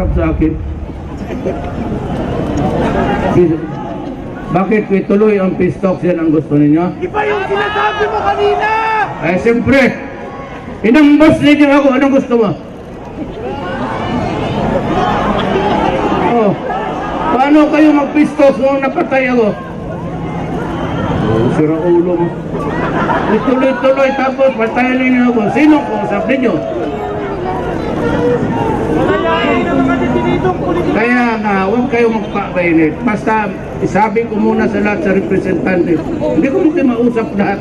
humarap sa akin. Bakit ituloy ang peace talks, yan ang gusto ninyo? Iba yung sinasabi mo kanina! Eh, siyempre, inambos ninyo ako, anong gusto mo? Oh, paano kayo mag-peace talks nung napatay ako? Oh, sira ulo mo. Ituloy-tuloy tapos patayin ninyo ako. Sino ko usap ninyo? Kaya nga, huwag kayo magpapainit. Basta, isabi ko muna sa lahat sa representante. Hindi ko muna mausap lahat.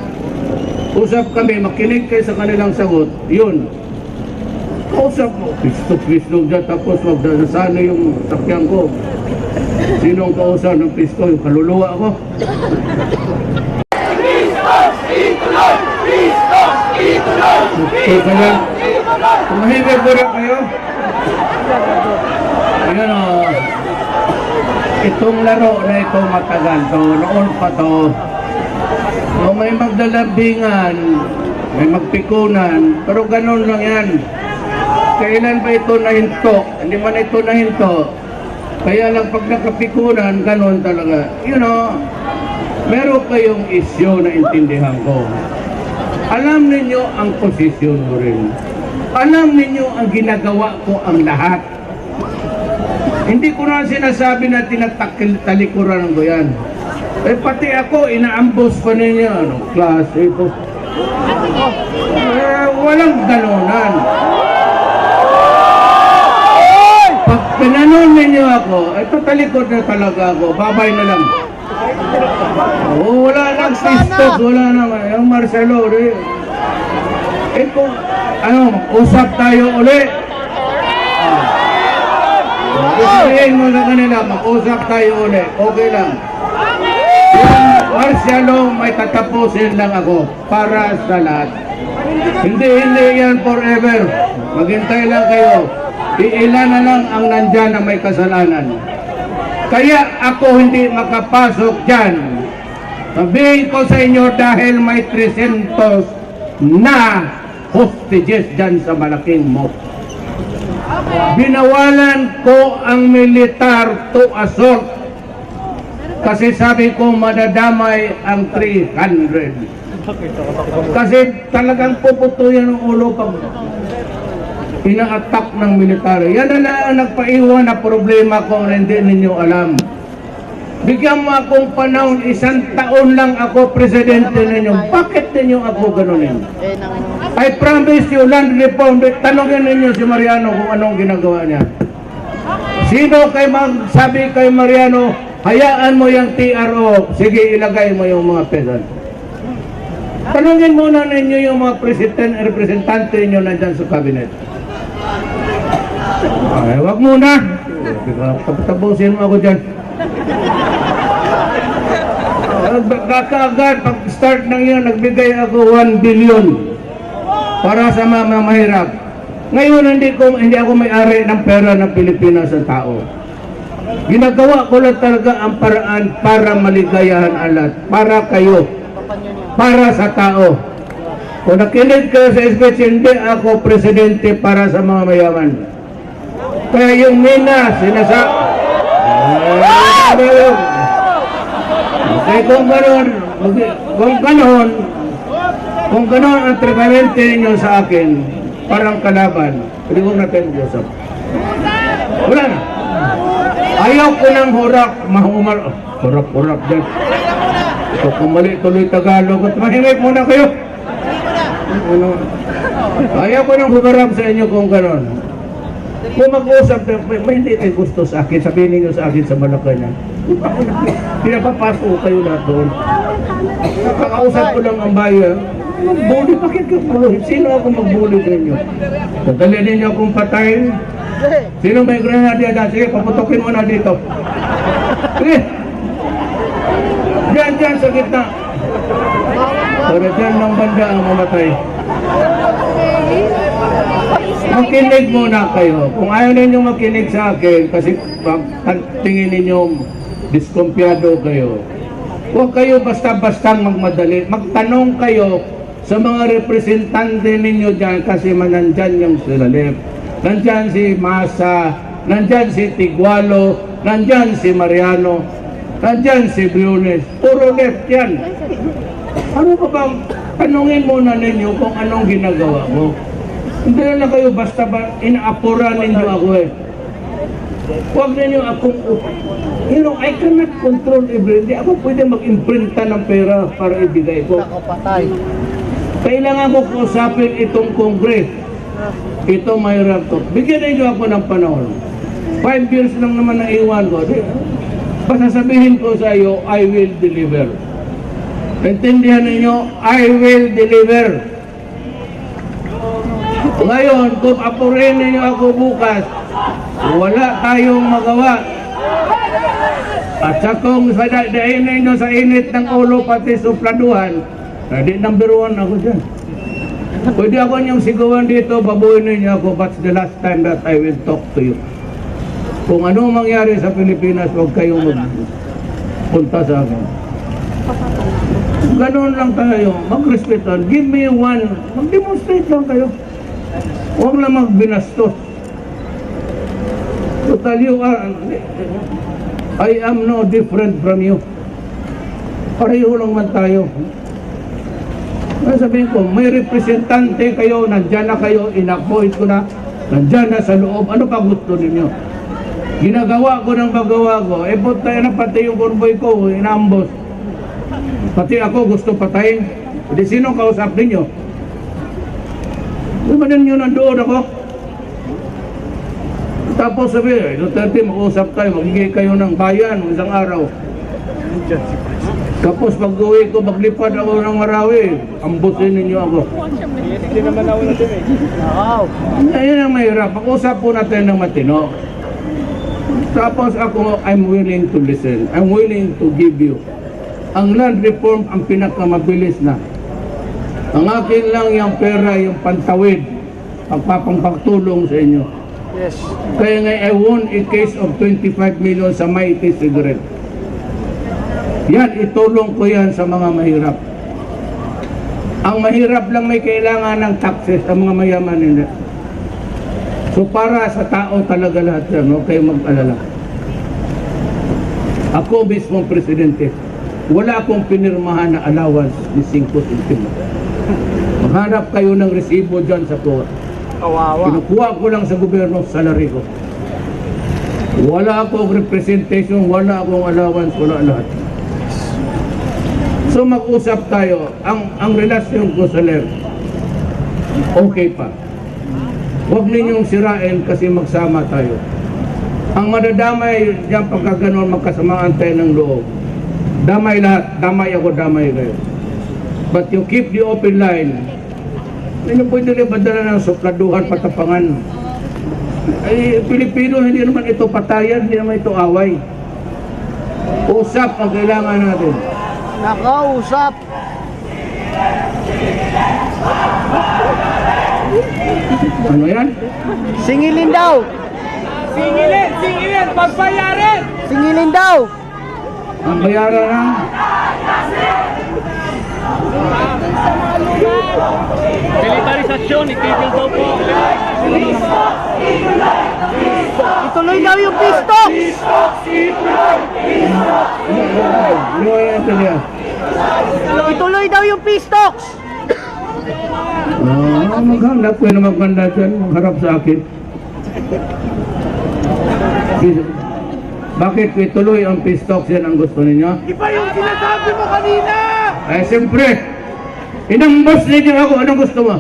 Usap kami, makinig kayo sa kanilang sagot. Yun. Kausap mo. Pistog dyan, tapos magdadasano yung sakyan ko. Sino ang kausap ng pistol? Yung kaluluwa ko. Ituloy! Kaya, tumahimik ko rin kayo. Ayan o. Itong laro na ito matagal to. Noon pa to. So, may maglalabingan, may magpikunan, pero ganun lang yan. Kailan ba ito nahinto? Hindi man ito nahinto. Kaya lang pag nakapikunan, ganun talaga. You know, meron kayong isyu na intindihan ko. Alam ninyo ang posisyon ko rin. Alam ninyo ang ginagawa ko ang lahat. Hindi ko na sinasabi na tinatalikuran ko yan. Eh pati ako, inaambos pa ninyo. Anong klase ito? Walang ganunan. Pag pinanon ninyo ako, ito talikod na talaga ako. Babay na lang. Oh, wala lang sistos, wala naman. Yung Marcelo, eh kung, usap tayo ulit. Sabihin mo sa kanila, mag-usap tayo ulit. Okay lang. Yung Marcelo, may tatapusin lang ako para sa lahat. Hindi yan forever. Maghintay lang kayo. Iilan na lang ang nandyan na may kasalanan. Kaya ako hindi makapasok dyan. Sabihin ko sa inyo dahil may 300 na hostages dyan sa malaking mosque. Binawalan ko ang militar to assault kasi sabi ko madadamay ang 300. Kasi talagang puputuyan ang ulo pag ina-attack ng militar. Yan na ang nagpaiwan na problema ko na hindi ninyo alam. Bigyan mo akong panahon, 1 taon lang ako presidente ninyo. Bakit ninyo ako ganunin? I promise you, land reform, tanongin ninyo si Mariano kung anong ginagawa niya. Sino kay sabi kay Mariano, hayaan mo yung TRO, sige ilagay mo yung mga pesan. Tanongin muna ninyo yung mga representante ninyo nandyan sa cabinet. Ay, wag muna. Tapusin mo ako dyan. Kakaagad, pag start ng yun, nagbigay ako 1 billion para sa mga mahirap. Ngayon, hindi ako may-ari ng pera ng Pilipinas sa tao. Ginagawa ko lang talaga ang paraan para maligayahan alat, para kayo, para sa tao. Kung nakinig kayo sa speech, hindi ako presidente para sa mga mayaman. Kaya yung Mina, kung gano'n ang tratamente ninyo sa akin, parang kalaban, hindi ko natin usap. Wala na. Ayaw ko ng hurak, hurak dyan. Ito kumali tuloy Tagalog at mahimik muna kayo. Ayaw ko ng humarap sa inyo kung gano'n. Kung mag-usap, may hindi kayo gusto sa akin, sabihin ninyo sa akin sa Malacanang. Pinapapasok kayo lahat doon. Nakakausap ko lang ang bayan. Magbuli, bakit ka bully? Sino ako magbuli sa inyo? Dadali ninyo akong patayin? Sino may granada dyan? Sige, paputokin mo na dito. Sige. Diyan sa gitna. Para dyan ng banda ang mamatay. Makinig muna kayo. Kung ayaw ninyo makinig sa akin, kasi tingin ninyo diskumpiyado kayo, huwag kayo basta-bastang magmadali. Magtanong kayo sa mga representante ninyo dyan kasi nandyan yung Silalip. Nandyan si Masa, nandyan si Tigualo, nandyan si Mariano, nandyan si Briones. Puro left yan. Ano ba bang, tanungin muna ninyo kung anong ginagawa ko. Hindi na kayo basta ba inaapuran ninyo ako eh. Huwag ninyo akong, I cannot control everything. Ako pwede mag-imprinta ng pera para ibigay ko. Kailangan ko kausapin itong Congress. Ito mahirap to. Bigyan ninyo ako ng panahon. 5 years lang naman na iwan ko. Basta sabihin ko sa iyo, I will deliver. Intindihan ninyo, I will deliver. Ngayon, kung apurin ninyo ako bukas, wala tayong magawa. At sa kung dahin ninyo sa init ng ulo pati supladuhan, di number 1 ako dyan. Pwede ako niyong sigawan dito, babuhin ninyo ako, but the last time that I will talk to you. Kung ano mangyari sa Pilipinas, huwag kayong punta sa akin. Ganon lang tayo, mag-respetan. Give me one, mag-demonstrate lang kayo. Huwag lang magbinastos. Total you are, I am no different from you. Pareho lang man tayo. Sabihin ko, may representante kayo, nandyan na kayo, in-appoint ko na, nandyan na sa loob, ano pa gusto ninyo? Ginagawa ko ng magawa ko, puta na pati yung convoy ko, inambos. Pati ako gusto patayin. Hindi sino kausap ninyo? Di ba ninyo nandoon ako? Tapos sabi, Duterte, mag-usap tayo, magiging kayo ng bayan isang araw. Tapos pag-uwi ko, maglipad ako ng Marawi, ambusin ninyo ako. Hindi naman ako natin eh. Ayun ang mahirap. Pag-usap po natin ng matino. Tapos ako, I'm willing to listen. I'm willing to give you. Ang land reform ang pinakamabilis na. Ang akin lang yung pera, yung pantawid, pagpapangpagtulong sa inyo. Yes. Kaya nga, I won a case of 25 million sa Mighty Cigarette. Yan, itulong ko yan sa mga mahirap. Ang mahirap lang may kailangan ng taxes, ang mga mayaman nila. So para sa tao talaga lahat yan, huwag kayong mag-alala. Ako mismo presidente, wala akong pinirmahan na allowance ni 5 centimo. Maghanap kayo ng resibo dyan sa kuha. Kawawa. Kinukuha ko lang sa gobyerno, salary ko. Wala akong representation, wala akong allowance, wala lahat. So mag-usap tayo, ang relasyon ko sa LER, okay pa. Huwag ninyong sirain kasi magsama tayo. Ang madadamay diyan pagka ganon magkasamaan tayo ng loob. Damay lahat, damay ako, damay kayo. But you keep the open line. Hindi pwede rin badala ng supladuhan, patapangan. Ay, Pilipino, hindi naman ito patayan, hindi naman ito away. Usap ang kailangan natin. Nakausap. Ano yan? Singilin daw. Singilin, singilin, pagbayarin. Singilin daw. Ang bayaran na. Militarisasyon, itigil daw po. Ituloy daw yung pistok. Ano yan ito niya? Ituloy daw yung pistok. Maghanap ko na magmanda dyan, magharap sa akin. Bakit ituloy ang pistoks yan ang gusto ninyo? Iba yung sinasabi mo kanina. Eh, siyempre, inambos ninyo ako, anong gusto mo?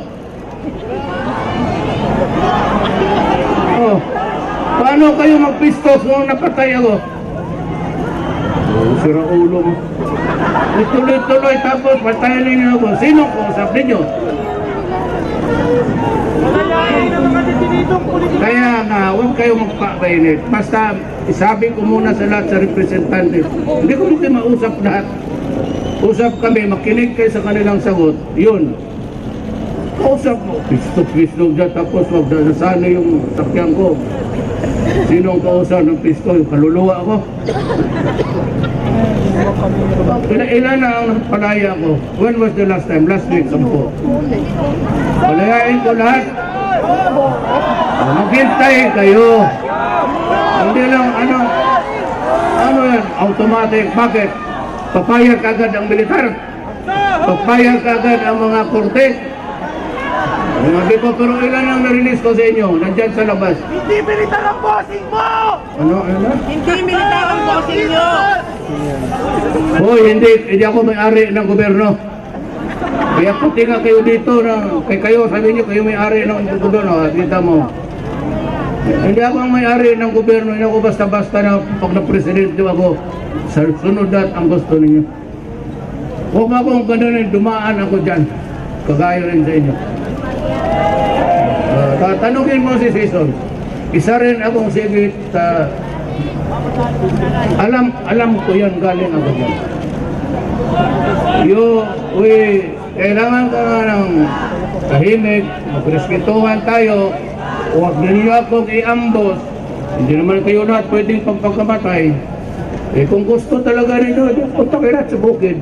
Oh, paano kayo mag-pistoks nung napatay ako? Oh, sira ulo mo. Ituloy-tuloy tapos patayin ninyo ako. Sinong kausap ninyo? Kaya nga, huwag kayo magpapainit. Basta, isabi ko muna sa lahat sa representante. Hindi ko hindi mausap lahat. Usap kami, makinig kayo sa kanilang sagot. Yun. Kausap mo. Pistok-pistok dyan, tapos magdasana yung sakyan ko. Sinong kausap ng pistok? Yung kaluluwa ko. Ilan na ang palaya ko? When was the last time? Last week, 10. Palayain ko lahat. Maghintay kayo. Hindi lang, ano yan, automatic. Bakit? Papayag agad ang militar. Papayag agad ang mga korte. Hindi po, pero ilan ang na-release ko sa inyo? Nandyan sa labas. Hindi militar ang bossing mo! Ano? Hindi militar ang bossing nyo! Hoy, hindi ako may-ari ng gobyerno. Kaya puti nga kayo dito, kay kayo, sabi niyo, kayo may-ari ng gobyerno. Kita mo. Hindi ako ang may-ari ng gobyerno. Hindi ako basta-basta na pag na-presidente ako. Sa sunod at ang gusto ninyo. Huwag mo akong gano'n, dumaan ako dyan. Kagaya rin sa inyo. Tatanungin mo si Season. Isa rin akong sigit sa... alam ko yan, galing ako dyan. Kailangan ka nga ng tahimik, magrespetuhan tayo, huwag na niyo akong i-ambos. Hindi naman kayo lahat pwedeng pagpagkamatay. Kung gusto talaga ninyo, punta kayo lahat sa bukid.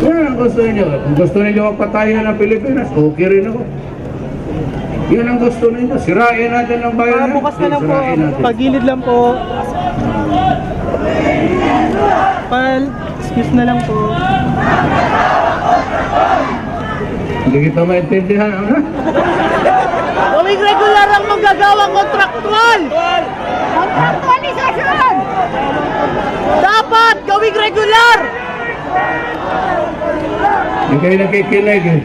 Yan ang gusto ninyo. Kung gusto ninyo magpatayan ng Pilipinas, okay rin ako. Yan ang gusto ninyo. Sirain natin ang bayan. Bukas na lang po. Pagilid lang po. Excuse na lang po. Hindi kita maintindihan. Ano? Gawing regular ang manggagawang kontraktual! Kontraktualisasyon! Dapat gawing regular! Hindi kayo nakikinig eh.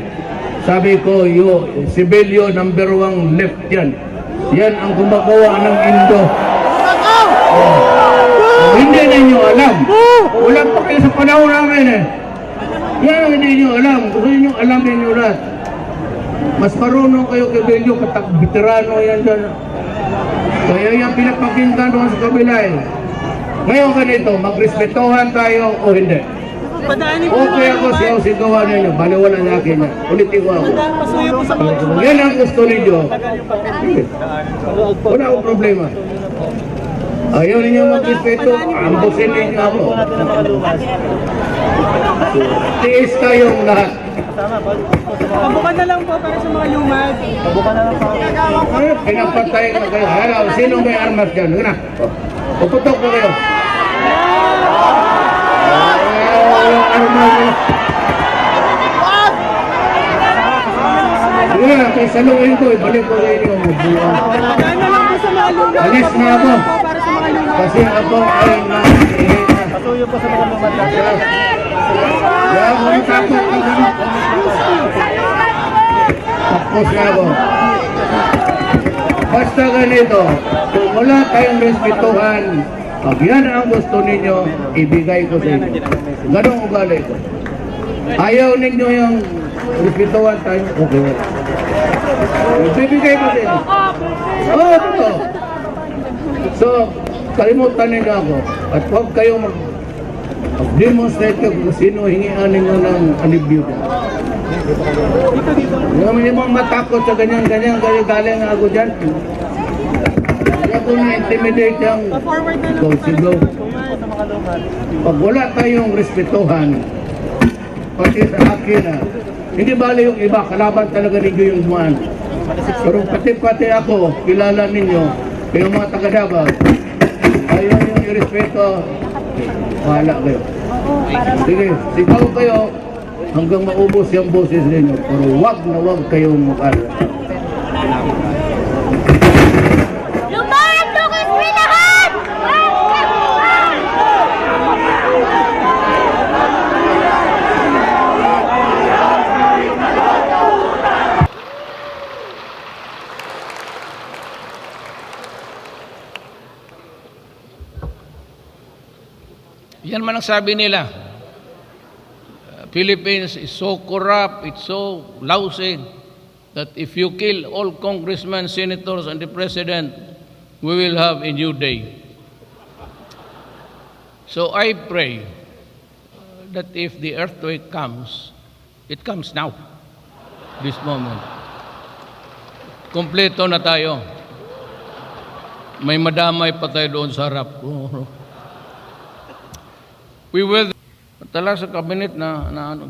Sabi ko, Sibilyo number 1 left yan. Yan ang gumagawa ng Indo. Nakaw! Hindi ninyo alam. Wala pa kayo sa panahon namin eh. Yan ang hindi nyo alam. Gusto nyo alam ninyo lahat. Mas marunong kayo kay Belyo, veterano yan dyan. Kaya yan pinapakinggan doon sa kabila eh. Ngayon ganito, magrespetuhan tayo o hindi. Okay ako sigaw-sigawan ninyo, baliwala na akin yan. Ulitin ko ako. Yan ang gusto ninyo. Wala akong problema. Ayaw ninyo magrespeto, ambusin ninyo ako. Tiis kayong lahat. Pabukan na lang po para sa mga lumad. Pabukan na lang po. Pinapatay ka kayo. Hello, sino may armas dyan? Gana. Puputok na kayo. Walang armas. Sige na, kay saluhin ko. Ibalik ko kayo yung magbuwan. Pabukan na lang po sa mga lumad. Alis na ako. Para sa mga lumad. Kasi ako ay nangihina. Patuyo po sa mga lumad. Kaya ako natakot ko gano'n. Tapos na ako. Basta ganito, kung wala kayong respetuhan, pag yan ang gusto ninyo, ibigay ko sa inyo. Ganong ugali ko. Ayaw ninyo yung respetuhan tayo, okay. Ibibigay ko sa inyo. Oo, totoo. So, kalimutan ninyo ako. At huwag kayong demonstrate ko kung sino hingian ninyo ng alibyo ko. Hindi mo matakot sa ganyan-ganyan, galing ako dyan. Hindi ako na-intimidate yung sigaw. Pag wala tayong respetuhan, pati sa akin hindi bali yung iba, kalaban talaga ninyo yung dumaan. Pero pati ako, kilala ninyo, kayong mga taga-Davao, ayaw yung irespeto, bahala kayo. Sige, sigaw kayo hanggang maubos yung boses ninyo. Pero wag na wag kayong mukala. Lumayan, Lucas Pinahan! Yan man ang sabi nila. Philippines is so corrupt, it's so lousy, that if you kill all congressmen, senators, and the president, we will have a new day. So I pray that if the earthquake comes, it comes now, this moment. Kompleto na tayo. May madamay pa tayo doon sa harap. We will tala sa cabinet na ano.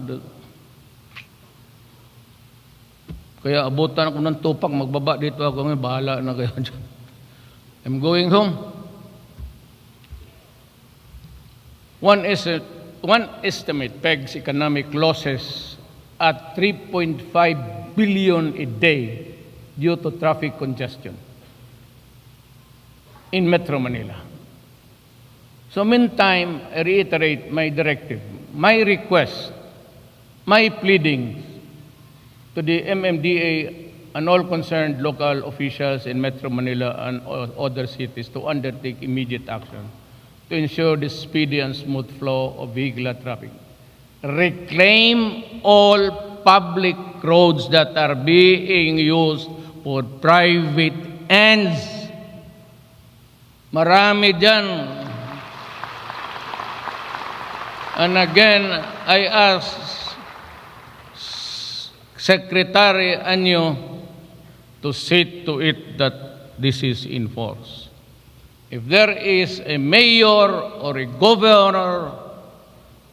Kaya abutan ako ng tupak, magbaba dito ako, ngayon bahala na kayo dyan. I'm going home. One estimate pegs economic losses at 3.5 billion a day due to traffic congestion in Metro Manila. So meantime, I reiterate my directive, my request, my pleading to the MMDA and all concerned local officials in Metro Manila and other cities to undertake immediate action to ensure the speedy and smooth flow of vehicular traffic. Reclaim all public roads that are being used for private ends. Marami dyan. And again, I ask Secretary Anyo to see to it that this is enforced. If there is a mayor or a governor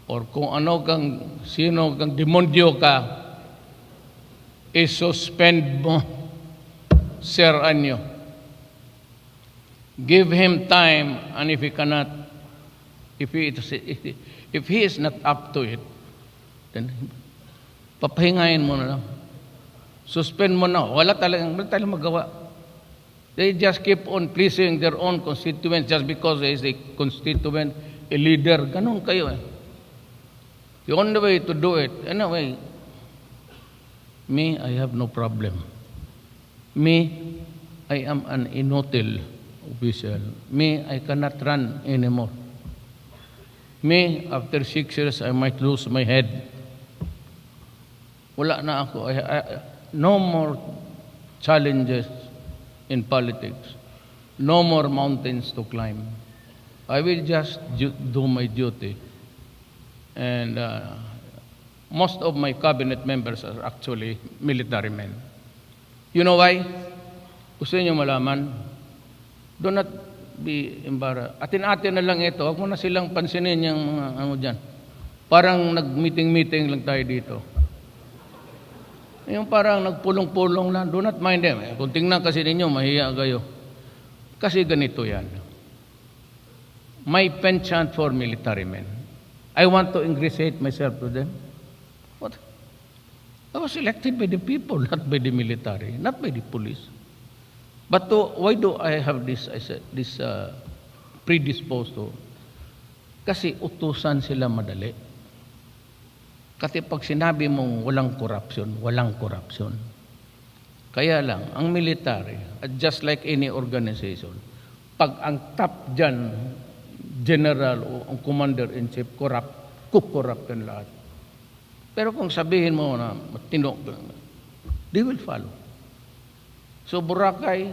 or kung ano kang sino kang demonyo ka, i-suspend mo, Sir Anyo. Give him time, and if he cannot, if he is not up to it, then papahingayin mo na lang. Suspend mo na. Wala talagang magawa. They just keep on pleasing their own constituents just because there is a constituent, a leader. Ganun kayo eh. The only way to do it, anyway, me, I have no problem. Me, I am an inutile official. Me, I cannot run anymore. Me, after 6 years, I might lose my head. Wala na ako. No more challenges in politics. No more mountains to climb. I will just do my duty. And most of my cabinet members are actually military men. You know why? Gusto niyo malaman? Do not be embarrassed. Atin-atin na lang ito. Huwag mo na silang pansinin yung mga ano dyan. Parang nag-meeting-meeting lang tayo dito. Yung parang nagpulong-pulong lang. Do not mind them. Kung tingnan kasi ninyo, mahiya kayo. Kasi ganito yan. My penchant for military men. I want to ingratiate myself to them. What? I was elected by the people, not by the military, not by the police. But why do I have this predisposed to? Kasi utusan sila madali. Kasi pag sinabi mong walang korupsyon, walang korupsyon. Kaya lang, ang military, just like any organization, pag ang top dyan, general o ang commander-in-chief, kukorrupt yan lahat. Pero kung sabihin mo na matino, they will follow. So Boracay,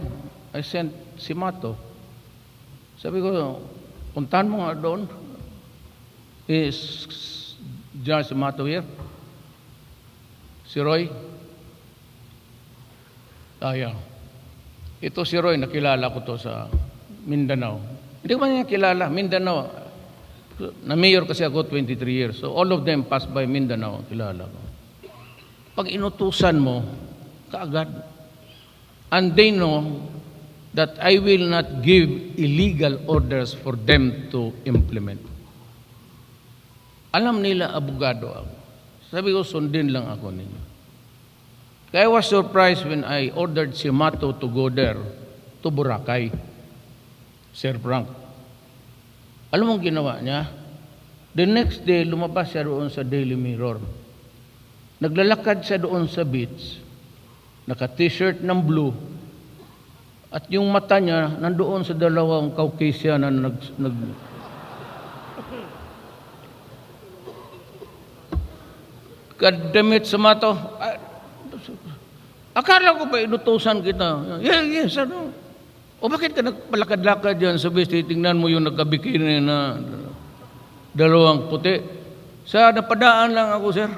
I sent si Mato. Sabi ko, puntahan mo nga doon. Is John si Mato here? Si Roy? Yeah. Ito si Roy, nakilala ko to sa Mindanao. Hindi ko man niya kilala. Mindanao. Na mayor kasi ako 23 years. So all of them passed by Mindanao. Kilala ko. Pag inutusan mo, kaagad. And they know that I will not give illegal orders for them to implement. Alam nila, abogado ako. Sabi ko, sundin lang ako ninyo. Kaya I was surprised when I ordered si Mato to go there, to Boracay. Sir Frank. Alam mong ginawa niya? The next day, lumabas siya doon sa Daily Mirror. Naglalakad siya doon sa beach, naka-t-shirt ng blue, at yung mata niya nandoon sa dalawang Caucasian na kadamit sa Mato. Akala ko ba inutusan kita? Yes, ano? O bakit ka nagpalakad-lakad dyan sa beach? Tingnan mo yung nagkabikini na dalawang puti. Sa napadaan lang ako, sir.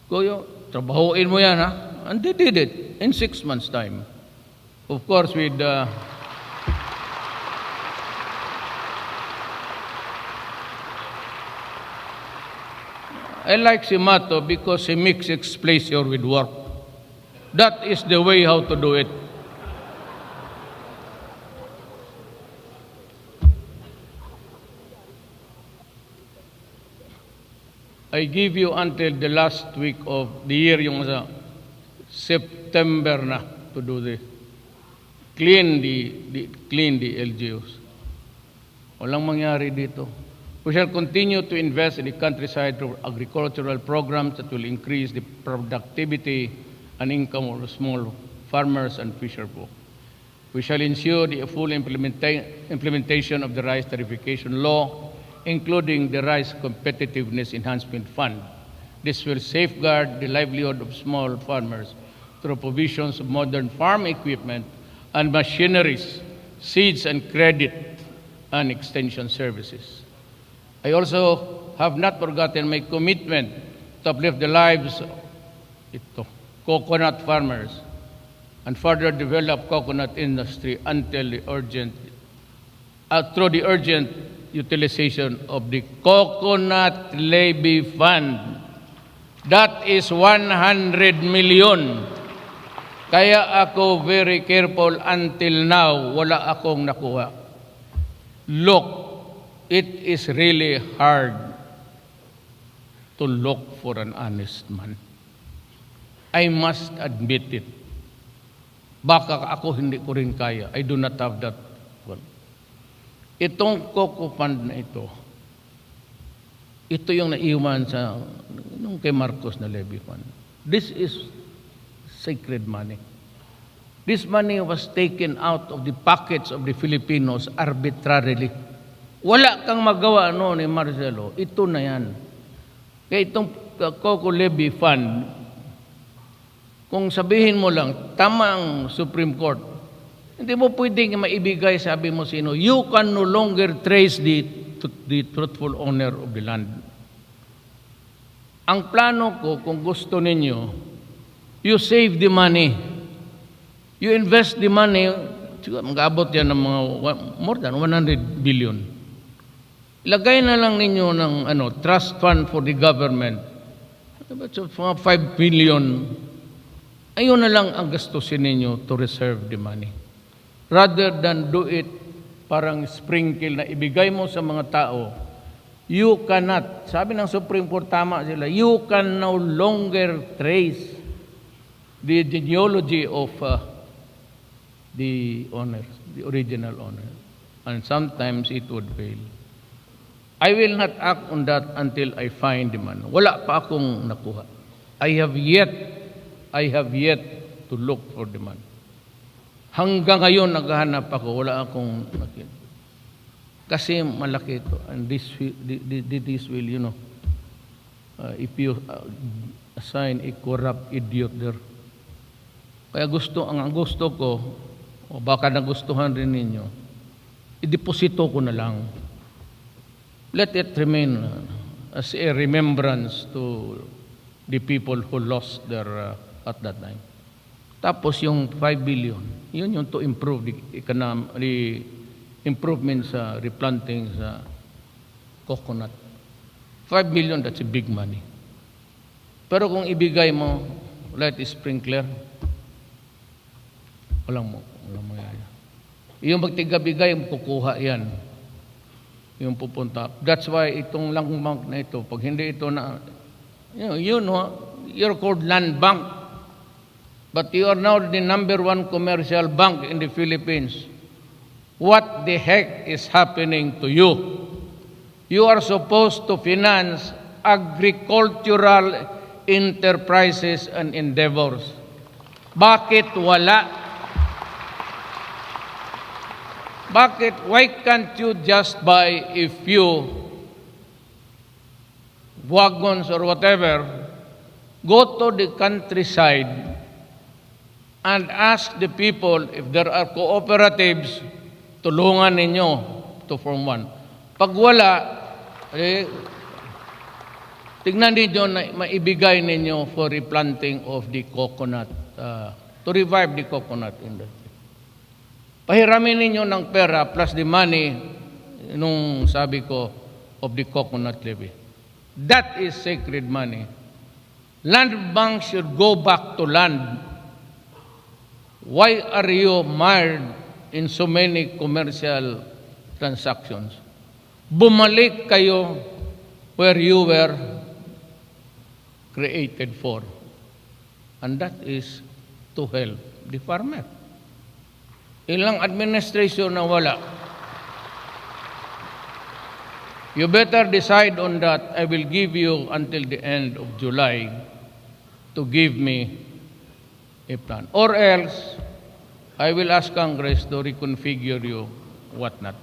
Kuya, trabahuin mo yan, ha? And they did it in 6 months' time. Of course, with I like si Mato because he mixes pleasure with work. That is the way how to do it. I give you until the last week of the year, yung sa September na, to do the clean the LGUs. Walang mangyari dito. We shall continue to invest in the countryside through agricultural programs that will increase the productivity and income of small farmers and fisherfolk. We shall ensure the full implementation of the rice tarification law, including the Rice Competitiveness Enhancement Fund. This will safeguard the livelihood of small farmers through provisions of modern farm equipment and machineries, seeds and credit, and extension services. I also have not forgotten my commitment to uplift the lives of coconut farmers and further develop coconut industry through the urgent utilization of the Coconut Levy Fund. That is 100 million. Kaya ako very careful until now, wala akong nakuha. Look, it is really hard to look for an honest man. I must admit it. Baka ako hindi ko rin kaya. I do not have that one. Itong Coco Fund na ito yung naiwan sa nung kay Marcos na levy fund. This is sacred money. This money was taken out of the pockets of the Filipinos arbitrarily. Wala kang magawa ni Marcelo. Ito na yan. Kaya itong Coco Levy Fund, kung sabihin mo lang, tama ang Supreme Court, hindi mo pwedeng maibigay, sabi mo sino, you can no longer trace the truthful owner of the land. Ang plano ko, kung gusto ninyo, you save the money. You invest the money, mag-abot yan ng mga more than 100 billion. Ilagay na lang ninyo ng trust fund for the government. So, mga 5 billion. Ayun na lang ang gastusin ninyo to reserve the money. Rather than do it parang sprinkle na ibigay mo sa mga tao, you cannot, sabi ng Supreme Court, tama sila, you can no longer trace the genealogy of the owners, the original owner. And sometimes it would fail. I will not act on that until I find the man. Wala pa akong nakuha. I have yet to look for the man. Hanggang ngayon naghahanap ako, wala akong nakita. Kasi malaki ito. And this will, if you assign a corrupt idiot there. Kaya ang gusto ko, o baka nagustuhan rin ninyo, ideposito ko na lang. Let it remain as a remembrance to the people who lost their at that time. Tapos yung 5 billion, yun yung to improve the improvement sa replanting sa coconut. 5 billion, that's a big money. Pero kung ibigay mo, light sprinkler, walang mangyayari. Yung magtigabigay, kukuha yan. Yung pupunta. That's why itong land bank na ito, pag hindi ito na, you're called land bank. But you are now the #1 commercial bank in the Philippines. What the heck is happening to you? You are supposed to finance agricultural enterprises and endeavors. Bakit wala? Bakit? Why can't you just buy a few wagons or whatever, go to the countryside and ask the people if there are cooperatives, tulungan ninyo to form one. Pag wala, tignan ninyo na maibigay ninyo for replanting of the coconut, to revive the coconut industry. Pahiramin ninyo ng pera plus the money, nung sabi ko, of the coconut levy. That is sacred money. Land banks should go back to land. Why are you mired in so many commercial transactions? Bumalik kayo where you were created for, and that is to help the farmer. Ilang administration na wala. You better decide on that. I will give you until the end of July to give me a plan. Or else, I will ask Congress to reconfigure you whatnot.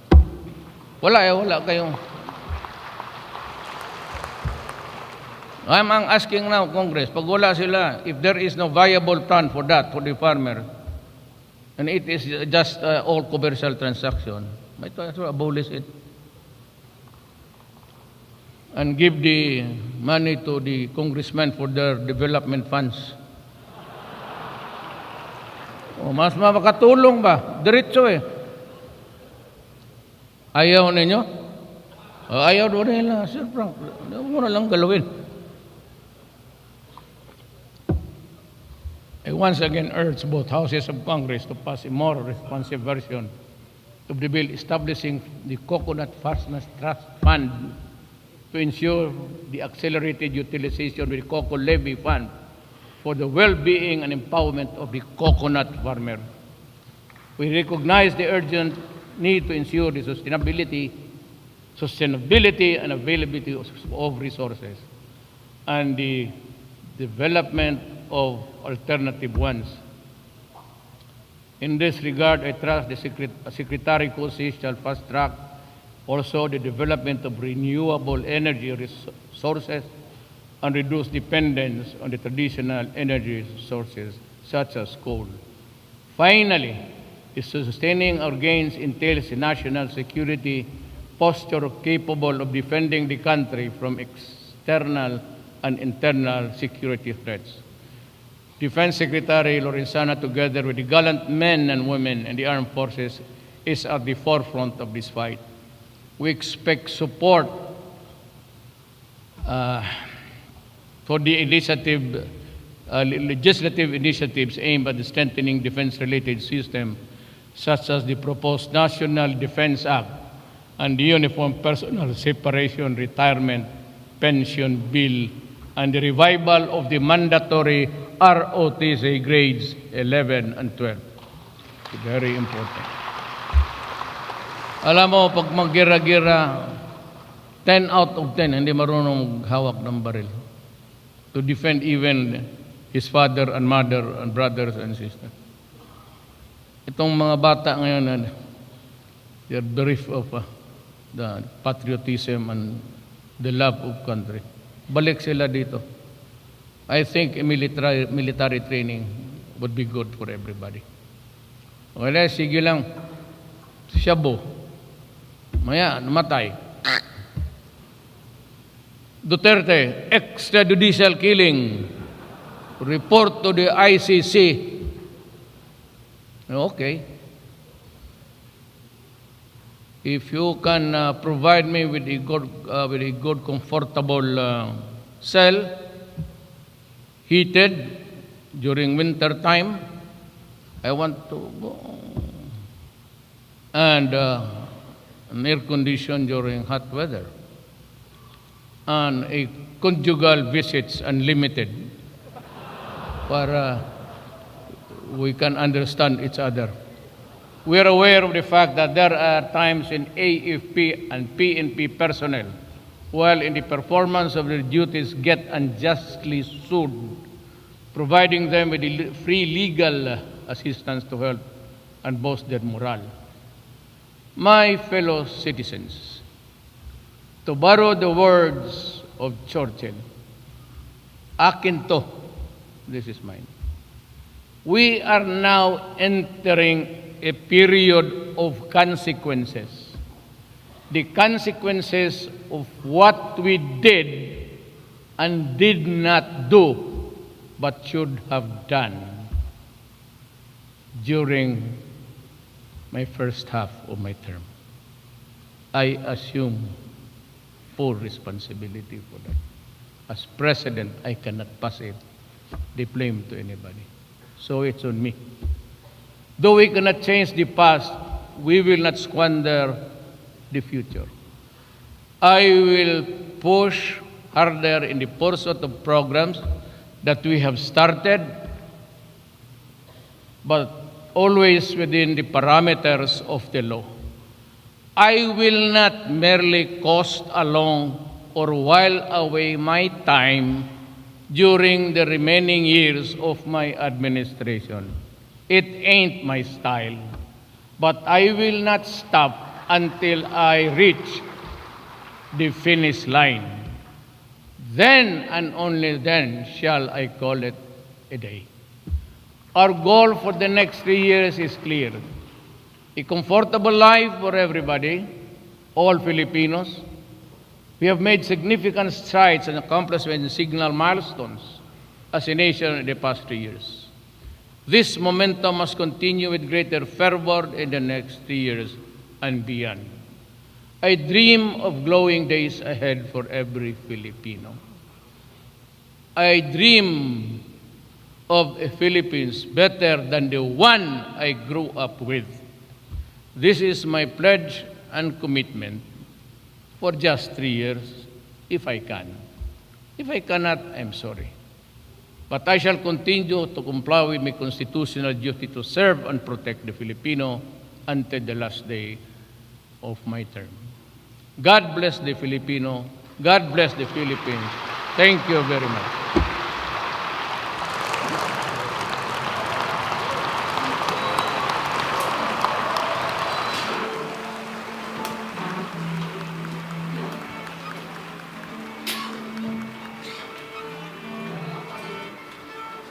Wala kayong... I'm asking now, Congress, pag wala sila, if there is no viable plan for that, for the farmer, and it is just all commercial transaction, might as well abolish it. And give the money to the congressmen for their development funds. O, mas makatulong ba? Diretso eh. Ayaw ninyo? O, ayaw doon nila. Sir Frank, mo na lang galawin. I once again urge both houses of Congress to pass a more responsive version of the bill establishing the Coconut Farmers Trust Fund to ensure the accelerated utilization of the Cocoa Levy Fund for the well-being and empowerment of the coconut farmer. We recognize the urgent need to ensure the sustainability and availability of resources and the development of alternative ones. In this regard, I trust the Secretary Cosi shall fast track also the development of renewable energy sources and reduce dependence on the traditional energy sources such as coal. Finally, sustaining our gains entails a national security posture capable of defending the country from external and internal security threats. Defense Secretary Lorenzana, together with the gallant men and women in the armed forces, is at the forefront of this fight. We expect support for the legislative initiatives aimed at strengthening defense-related systems, such as the proposed National Defense Act and the Uniform Personnel Separation Retirement Pension Bill, and the revival of the mandatory ROTC grades 11 and 12. Very important. Alam mo, pag maggira-gira, 10 out of 10 hindi marunong hawak ng baril to defend even his father and mother and brothers and sisters. Itong mga bata ngayon, they're bereft of the patriotism and the love of country. Balik sila dito. I think a military training would be good for everybody. Wala, sige lang. Shabu. Maya, namatay. Duterte, extrajudicial killing. Report to the ICC. Okay. If you can provide me with a good comfortable cell, heated during winter time, I want to go. And an air condition during hot weather. And a conjugal visits unlimited para we can understand each other. We are aware of the fact that there are times in AFP and PNP personnel, while in the performance of their duties, get unjustly sued, providing them with free legal assistance to help and boost their morale. My fellow citizens, to borrow the words of Churchill, akin to, this is mine. We are now entering a period of consequences. The consequences of what we did and did not do, but should have done during my first half of my term. I assume full responsibility for that. As president, I cannot pass the blame to anybody. So it's on me. Though we cannot change the past, we will not squander the future. I will push harder in the pursuit of programs that we have started, but always within the parameters of the law. I will not merely coast along or while away my time during the remaining years of my administration. It ain't my style, but I will not stop until I reach the finish line. Then and only then shall I call it a day. Our goal for the next 3 years is clear. A comfortable life for everybody, all Filipinos. We have made significant strides and accomplishments and signal milestones as a nation in the past 3 years. This momentum must continue with greater fervor in the next 3 years and beyond. I dream of glowing days ahead for every Filipino. I dream of a Philippines better than the one I grew up with. This is my pledge and commitment for just 3 years, if I can. If I cannot, I'm sorry. But I shall continue to comply with my constitutional duty to serve and protect the Filipino until the last day of my term. God bless the Filipino. God bless the Philippines. Thank you very much.